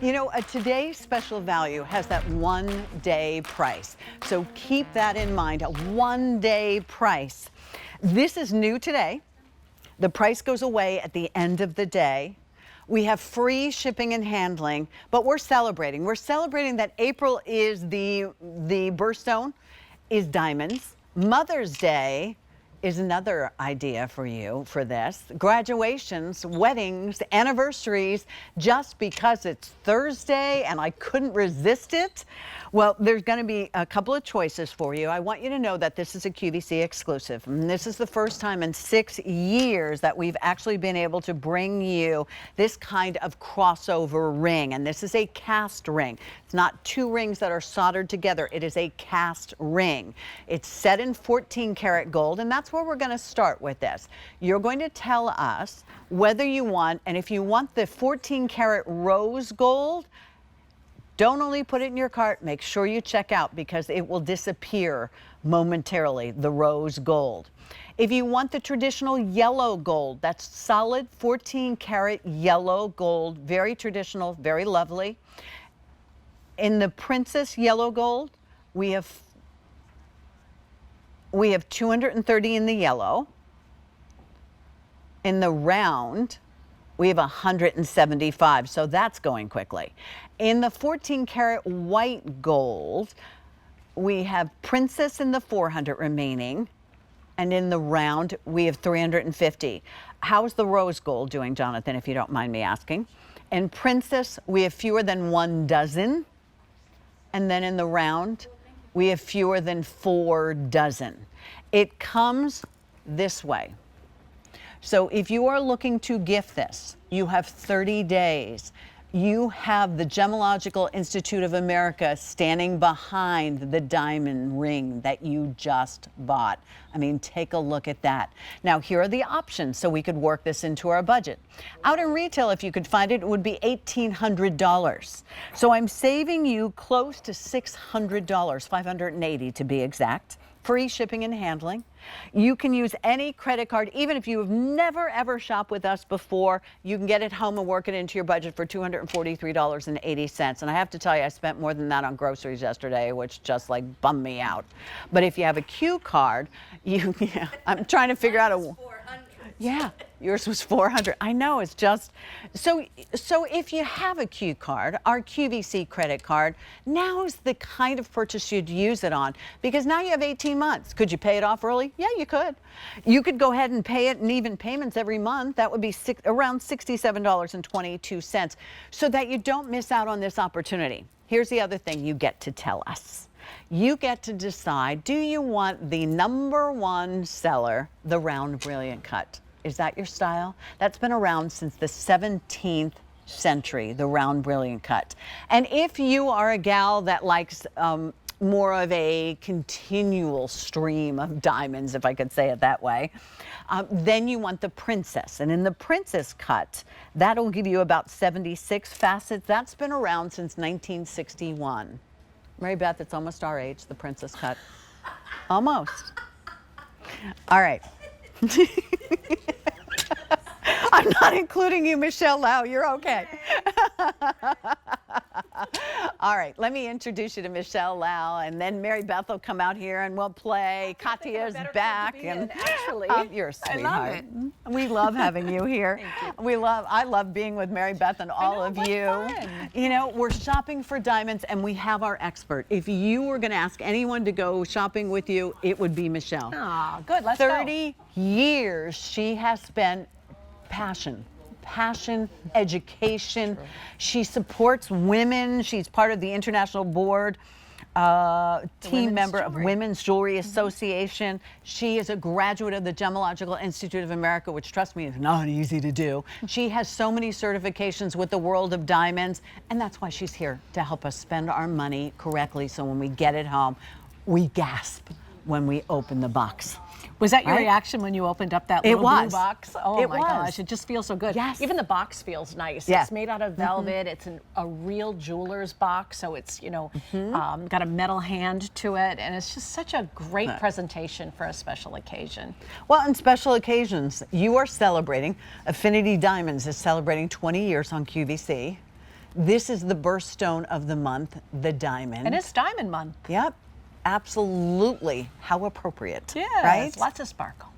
You know, today's special value has that 1-day price. So keep that in mind, a 1-day price. This is new today. The price goes away at the end of the day. We have free shipping and handling, but we're celebrating. We're celebrating that April is the birthstone is diamonds. Mother's Day is another idea for you for this. Graduations, weddings, anniversaries, just because it's Thursday and I couldn't resist it. Well, there's going to be a couple of choices for you. I want you to know that this is a QVC exclusive. And this is the first time in 6 years that we've actually been able to bring you this kind of crossover ring. And this is a cast ring. It's not 2 rings that are soldered together. It is a cast ring. It's set in 14 karat gold, and that's where we're going to start with this. You're going to tell us whether you want, and if you want the 14 karat rose gold, don't only put it in your cart, make sure you check out because it will disappear momentarily, the rose gold. If you want the traditional yellow gold, that's solid 14 karat yellow gold, very traditional, very lovely. In the princess yellow gold, we have 230 in the yellow. In the round, we have 175, so that's going quickly. In the 14 karat white gold, we have princess in the 400 remaining, and in the round, we have 350. How's the rose gold doing, Jonathan, if you don't mind me asking? In princess, we have fewer than 1 dozen, and then in the round, we have fewer than 4 dozen. It comes this way. So if you are looking to gift this, you have 30 days. You have the Gemological Institute of America standing behind the diamond ring that you just bought. I mean, take a look at that. Now, here are the options so we could work this into our budget. Out in retail, if you could find it, it would be $1,800. So I'm saving you close to $600, $580 to be exact. Free shipping and handling. You can use any credit card, even if you have never ever shopped with us before. You can get it home and work it into your budget for $243.80. And I have to tell you, I spent more than that on groceries yesterday, which just like bummed me out. But if you have a Q card, I'm trying to figure out a. Yeah, yours was 400. I know, it's just, so if you have a Q card, our QVC credit card, now is the kind of purchase you'd use it on, because now you have 18 months. Could you pay it off early? Yeah, you could. You could go ahead and pay it in even payments every month. That would be around $67.22, so that you don't miss out on this opportunity. Here's the other thing you get to tell us. You get to decide, do you want the #1 seller, the round brilliant cut? Is that your style? That's been around since the 17th century, the round brilliant cut. And if you are a gal that likes more of a continual stream of diamonds, if I could say it that way, then you want the princess. And in the princess cut, that'll give you about 76 facets. That's been around since 1961. Mary Beth, it's almost our age, the princess cut. Almost. All right. I'm not including you, Michelle Lau. You're okay. All right, let me introduce you to Michelle Lau, and then Mary Beth will come out here and we'll play. Katya's back, and actually, you're a sweetheart. I love it. We love having you here. Thank you. I love being with Mary Beth and all of you. Fun. You know, we're shopping for diamonds, and we have our expert. If you were going to ask anyone to go shopping with you, it would be Michelle. Oh, good. Let's go. 30 years she has spent passion, education. True. She supports women. She's part of the international board, team member of Women's Jewelry Association. She is a graduate of the Gemological Institute of America, which, trust me, is not easy to do. She has so many certifications with the world of diamonds, and that's why she's here, to help us spend our money correctly, so when we get it home, we gasp when we open the box. Was that your reaction when you opened up that little blue box? Oh my gosh, it just feels so good. Yes. Even the box feels nice. Yeah. It's made out of velvet. It's a real jeweler's box, so it's, you know, got a metal hand to it, and it's just such a great presentation for a special occasion. Well, on special occasions, you are celebrating. Affinity Diamonds is celebrating 20 years on QVC. This is the birthstone of the month, the diamond. And it's Diamond Month. Yep, absolutely. How appropriate, Yes, right? lots of sparkle.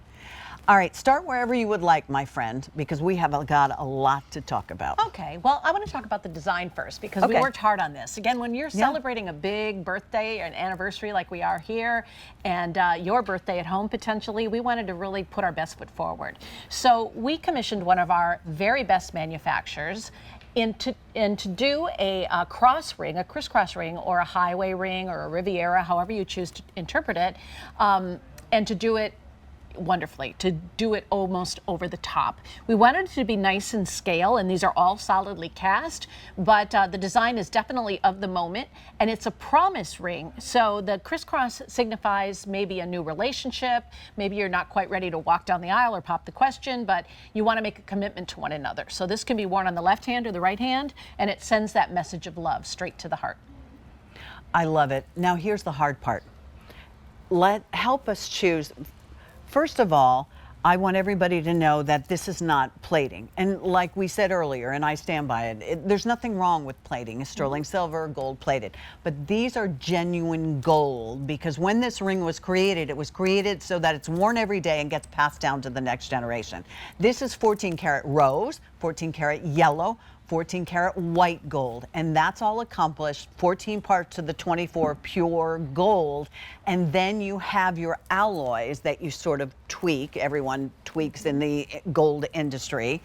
All right, start wherever you would like, my friend, because we have got a lot to talk about. Okay, well, I want to talk about the design first because we Okay. worked hard on this. Again, when you're celebrating a big birthday or an anniversary like we are here, and your birthday at home potentially, we wanted to really put our best foot forward. So we commissioned one of our very best manufacturers to do a cross ring, a crisscross ring, or a highway ring, or a Riviera, however you choose to interpret it, and to do it wonderfully, to do it almost over the top. We wanted it to be nice in scale, and these are all solidly cast, but the design is definitely of the moment, and it's a promise ring. So the crisscross signifies maybe a new relationship, maybe you're not quite ready to walk down the aisle or pop the question, but you want to make a commitment to one another. So this can be worn on the left hand or the right hand, and it sends that message of love straight to the heart. I love it. Now here's the hard part. Help us choose. First of all, I want everybody to know that this is not plating. And like we said earlier, and I stand by it, there's nothing wrong with plating. It's sterling silver, gold plated. But these are genuine gold, because when this ring was created, it was created so that it's worn every day and gets passed down to the next generation. This is 14 karat rose, 14 karat yellow, 14 karat white gold, and that's all accomplished 14 parts to the 24 pure gold. And then you have your alloys that you sort of tweak. Everyone tweaks in the gold industry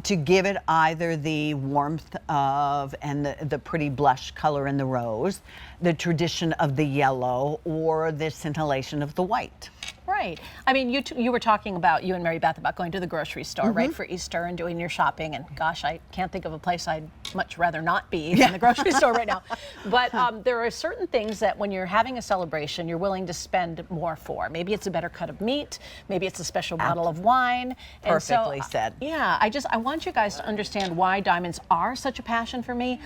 to give it either the warmth of and the pretty blush color in the rose, the tradition of the yellow, or the scintillation of the white. Right. I mean, you were talking about, you and Mary Beth, about going to the grocery store, right, for Easter and doing your shopping. And gosh, I can't think of a place I'd much rather not be than the grocery store right now. But there are certain things that when you're having a celebration, you're willing to spend more for. Maybe it's a better cut of meat. Maybe it's a special bottle of wine. Perfectly said. Yeah, I want you guys to understand why diamonds are such a passion for me.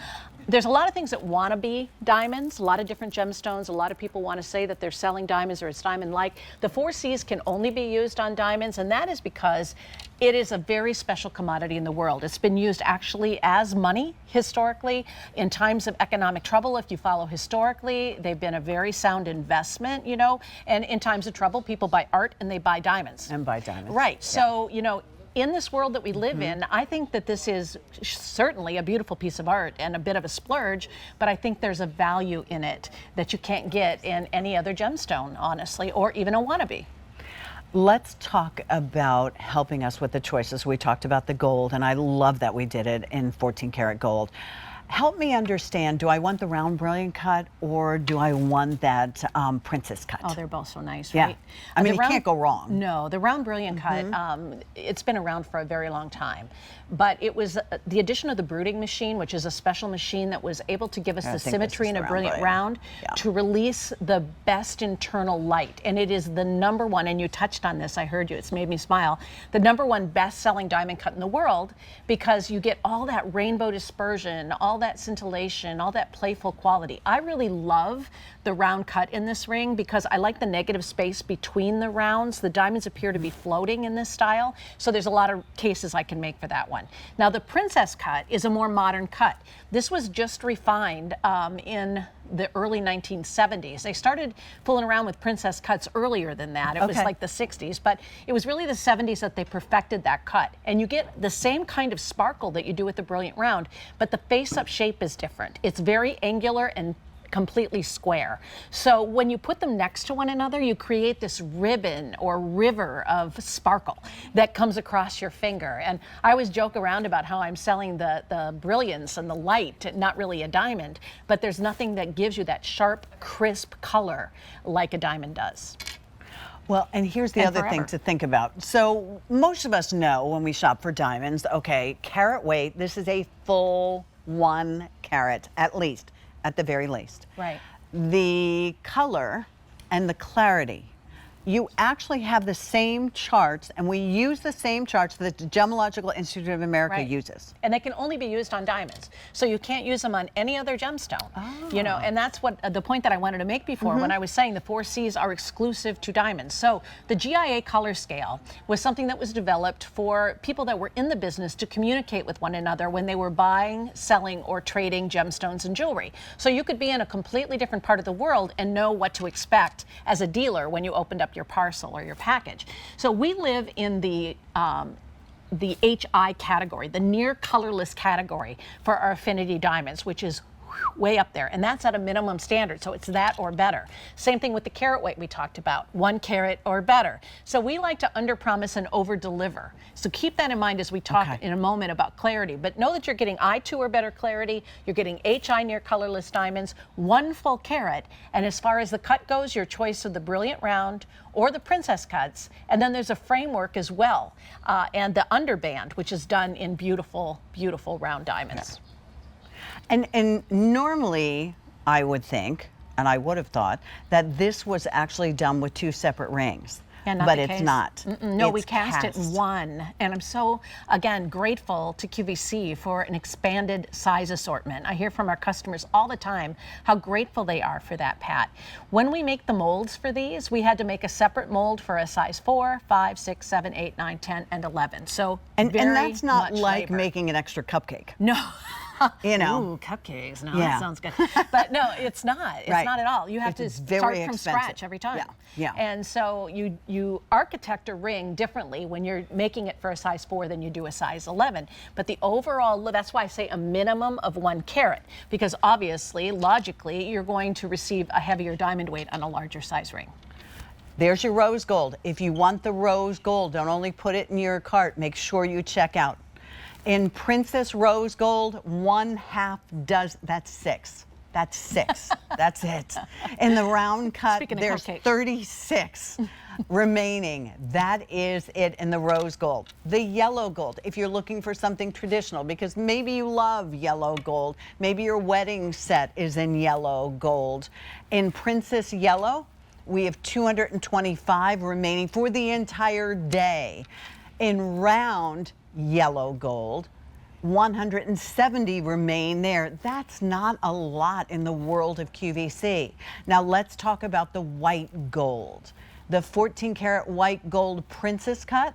There's a lot of things that want to be diamonds, a lot of different gemstones. A lot of people want to say that they're selling diamonds or it's diamond-like. The 4 C's can only be used on diamonds, and that is because it is a very special commodity in the world. It's been used actually as money historically. In times of economic trouble, if you follow historically, they've been a very sound investment, you know, and in times of trouble, people buy art and they buy diamonds. And buy diamonds. Right, Yeah. So, you know, in this world that we live in, I think that this is certainly a beautiful piece of art and a bit of a splurge, but I think there's a value in it that you can't get in any other gemstone, honestly, or even a wannabe. Let's talk about helping us with the choices. We talked about the gold, and I love that we did it in 14 karat gold. Help me understand, do I want the round brilliant cut or do I want that princess cut? Oh, they're both so nice, Yeah. right? I mean, The you can't go wrong. No, the round brilliant cut, it's been around for a very long time. But it was the addition of the brooding machine, which is a special machine that was able to give us I the think symmetry this is in a the brilliant round round Yeah. to release the best internal light. And it is the #1, and you touched on this, I heard you, it's made me smile, the #1 best-selling diamond cut in the world, because you get all that rainbow dispersion, all that scintillation, all that playful quality. I really love the round cut in this ring because I like the negative space between the rounds. The diamonds appear to be floating in this style, so there's a lot of cases I can make for that one. Now the princess cut is a more modern cut. This was just refined in the early 1970s. They started fooling around with princess cuts earlier than that. It was Okay. like the 60s, but it was really the 70s that they perfected that cut. And you get the same kind of sparkle that you do with the brilliant round, but the face-up shape is different. It's very angular and completely square. So when you put them next to one another, you create this ribbon or river of sparkle that comes across your finger. And I always joke around about how I'm selling the brilliance and the light, not really a diamond, but there's nothing that gives you that sharp, crisp color like a diamond does. Well, and here's the And other thing forever. to think about. So most of us know when we shop for diamonds, okay, carat weight, this is a full 1 carat at least, at the very least. Right. The color and the clarity you actually have the same charts, and we use the same charts that the Gemological Institute of America uses. And they can only be used on diamonds. So you can't use them on any other gemstone. You know, and that's what the point that I wanted to make before when I was saying the 4 C's are exclusive to diamonds. So the GIA color scale was something that was developed for people that were in the business to communicate with one another when they were buying, selling, or trading gemstones and jewelry. So you could be in a completely different part of the world and know what to expect as a dealer when you opened up your parcel or your package. So we live in the HI category, the near colorless category for our Affinity diamonds, which is way up there, and that's at a minimum standard, so it's that or better. Same thing with the carat weight we talked about, 1 carat or better. So we like to underpromise and overdeliver. So keep that in mind as we talk in a moment about clarity, but know that you're getting I2 or better clarity, you're getting HI near colorless diamonds, 1 full carat, and as far as the cut goes, your choice of the brilliant round or the princess cuts, and then there's a framework as well, and the underband, which is done in beautiful, beautiful round diamonds. And normally, I would think, and I would have thought, that this was actually done with 2 separate rings. Yeah, not but the it's case. not. No, it's we cast it in 1. And I'm so, again, grateful to QVC for an expanded size assortment. I hear from our customers all the time how grateful they are for that, Pat. When we make the molds for these, we had to make a separate mold for a size 4, 5, 6, 7, 8, 9, 10, and 11. So and very that's not much like labor. making an extra cupcake. No. You know. Ooh, cupcakes. No, that sounds good. But no, it's not. It's not at all. You have to start from scratch every time. Yeah. And so you architect a ring differently when you're making it for a size 4 than you do a size 11. But the overall, that's why I say a minimum of 1 carat, because obviously, logically, you're going to receive a heavier diamond weight on a larger size ring. There's your rose gold. If you want the rose gold, don't only put it in your cart, make sure you check out. In Princess Rose Gold, 1/2 does, that's 6. That's 6. That's it. In the round cut, there's 36 remaining. That is it in the rose gold. The yellow gold, if you're looking for something traditional, because maybe you love yellow gold, maybe your wedding set is in yellow gold. In Princess Yellow, we have 225 remaining for the entire day. In round yellow gold, 170 remain there. That's not a lot in the world of QVC. Now let's talk about the white gold. The 14 karat white gold princess cut,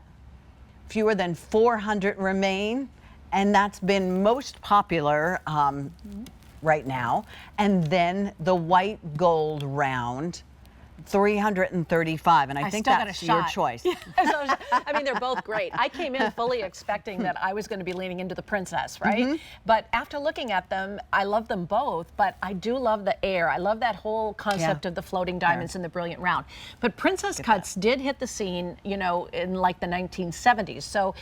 fewer than 400 remain, and that's been most popular right now. And then the white gold round, 335, and I think that's your choice. Yeah. I mean, they're both great. I came in fully expecting that I was going to be leaning into the princess, right? But after looking at them, I love them both, but I do love the air. I love that whole concept of the floating diamonds and the brilliant round. But princess cuts did hit the scene, you know, in like the 1970s. So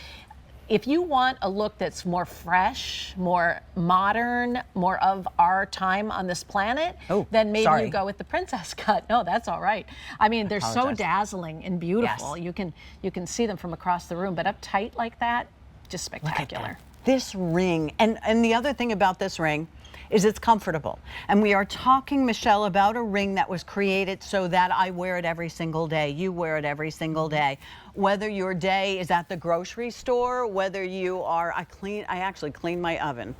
if you want a look that's more fresh, more modern, more of our time on this planet, then maybe you go with the princess cut. No, that's all right. I mean, they're so dazzling and beautiful. You can see them from across the room, but up tight like that, just spectacular. This ring, and the other thing about this ring is it's comfortable. And we are talking, Michelle, about a ring that was created so that I wear it every single day. You wear it every single day. Whether your day is at the grocery store, whether you are, I actually clean my oven.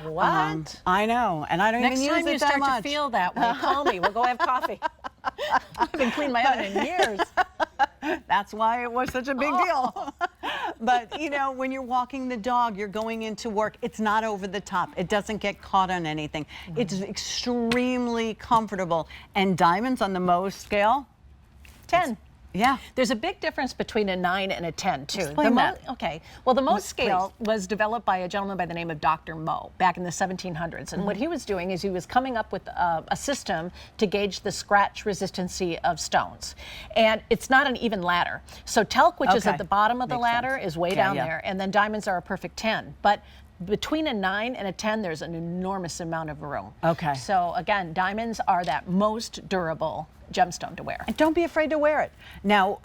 What? I know, and I don't even use it that much. Next time you start to feel that way, call me. We'll go have coffee. I haven't cleaned my oven in years. That's why it was such a big deal. But, you know, when you're walking the dog, you're going into work, it's not over the top. It doesn't get caught on anything. It's extremely comfortable. And diamonds on the Mohs scale? 10. Yeah. There's a big difference between a 9 and a 10, too. Explain that. Okay. Well, the Mohs scale was developed by a gentleman by the name of Dr. Moh back in the 1700s. And what he was doing is he was coming up with a system to gauge the scratch resistancy of stones. And it's not an even ladder. So talc, which is at the bottom of the ladder, is way down there. And then diamonds are a perfect 10. But between a 9 and a 10, there's an enormous amount of room. Okay. So again, diamonds are that most durable gemstone to wear. And don't be afraid to wear it. Now,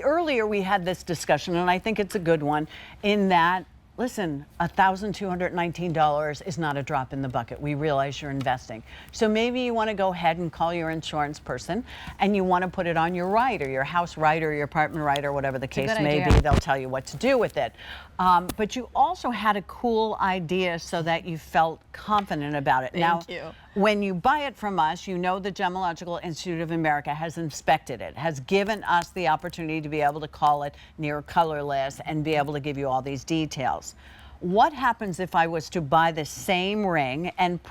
earlier we had this discussion, and I think it's a good one, in that Listen, $1,219 is not a drop in the bucket. We realize you're investing. So maybe you want to go ahead and call your insurance person and you want to put it on your right, or your house right, or your apartment right, or whatever the case may be. They'll tell you what to do with it. But you also had a cool idea so that you felt confident about it. Thank you. When you buy it from us, you know the Gemological Institute of America has inspected it, has given us the opportunity to be able to call it near colorless and be able to give you all these details. What happens if I was to buy the same ring and